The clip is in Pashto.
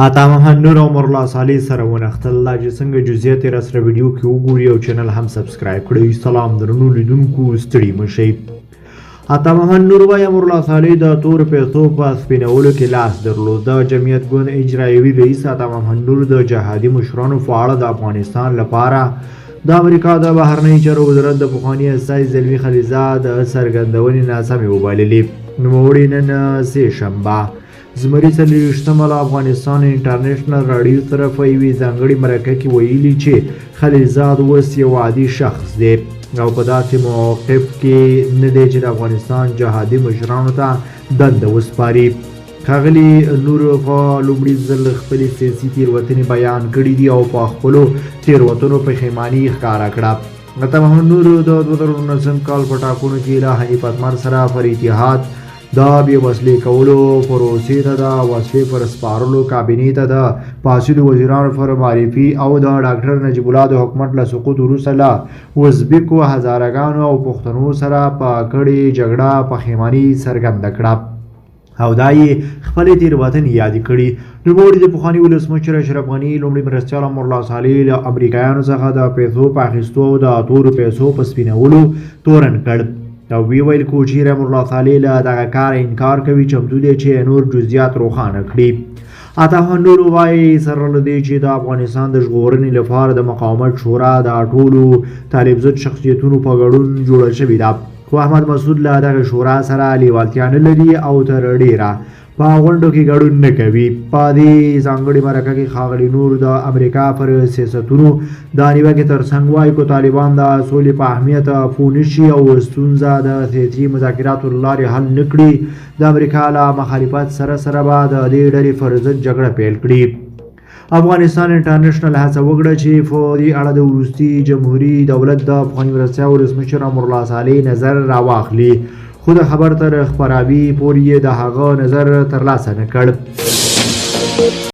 عطا محمد نور او عمر الله صالح سره ونښتل. لا چې څنګه جزئیات یې راسره ویډیو کې وګورئ او چینل هم سبسکرایب کړئ. سلام درنو لیدونکو، ستړي مه شئ. عطا محمد نور وایي عمر الله صالح د تور پیسو په سپینولو کې لاس درلود. د جمعیت ګوند اجرایوي رئیس عطا محمد نور د جهادي مشرانو په اړه د افغانستان لپاره د امریکا د بهرنیو چارو وزارت د پخواني استازي زلمي خلیلزاد څرګندونې ناسمې وبللې. نوموړي نن سه شنبه زمري 40 له افغانستان انټرنیشنل راډیو سره په یوې ځانګړې مرکه کې ویلي چې خلیلزاد اوس یو عادي شخص دی او په داسې موقف کې نه دی چې د افغانستان جهادي مشرانو ته دنده وسپاري. ښاغلي نور په لومړي ځل خپلې سیاسي تېروتنې بیان کړي دي او په خپلو تېروتنو پښیماني ښکاره کړه. عطا محمد نور د 2019 کال په ټاکنو کې له حنیف اتمر سره پر اتحاد د بې وسلې کولو پروسې ته د وسلې پر سپارلو، کابینې ته د پاسېدو وزیرانو پر معرفي او د ډاکټر نجیب الله د حکومت له سقوط وروسته له ازبکو هزارهګانو او پښتنو سره په کړې جګړه پښیماني څرګنده کړه او دا یې خپلې تېروتنې یادې کړي. نوموړي د پخواني ولسمشر اشرف غني لومړي مرستیال عمر الله صالح له امریکایانو څخه د پیسو په اخیستو او د تورو پیسو په سپینولو تورن کړ او وی ویل کو چې عمر الله صالح له دغه کار انکار کوي، چمتو دی چې نور جزئیات روښانه کړي. عطا محمد نور وایي سره له دې چې د افغانستان د ژغورنې لپاره د مقاومت شورا د ټولو طالب ضد شخصیتونو په ګډون جوړه شوې ده، خو احمد مسعود له دغه شورا سره لیوالتیا نه لري او تر ډیره په غونډو کې ګډون نه کوي. په دې ځانګړې مرکه کې ښاغلي نور د امریکا پر سیاستونو د نیوکې ترڅنګ وایي که طالبان د سولې په اهمیت پوه نه شي او ستونزه د سیاسي مذاکراتو له لارې حل نه کړي، د امریکا له مخالفت سره سره به د دې ډلې پر ضد جګړه پیل کړي. افغانستان انټرنیشنل هڅه وکړه چې په دې اړه د وروستي جمهوري دولت د پخواني مرستیال ولسمشر عمر الله صالح نظر راواخلي، خو د خبر تر خپراوي پورې یې د هغه نظر ترلاسه نه کړ.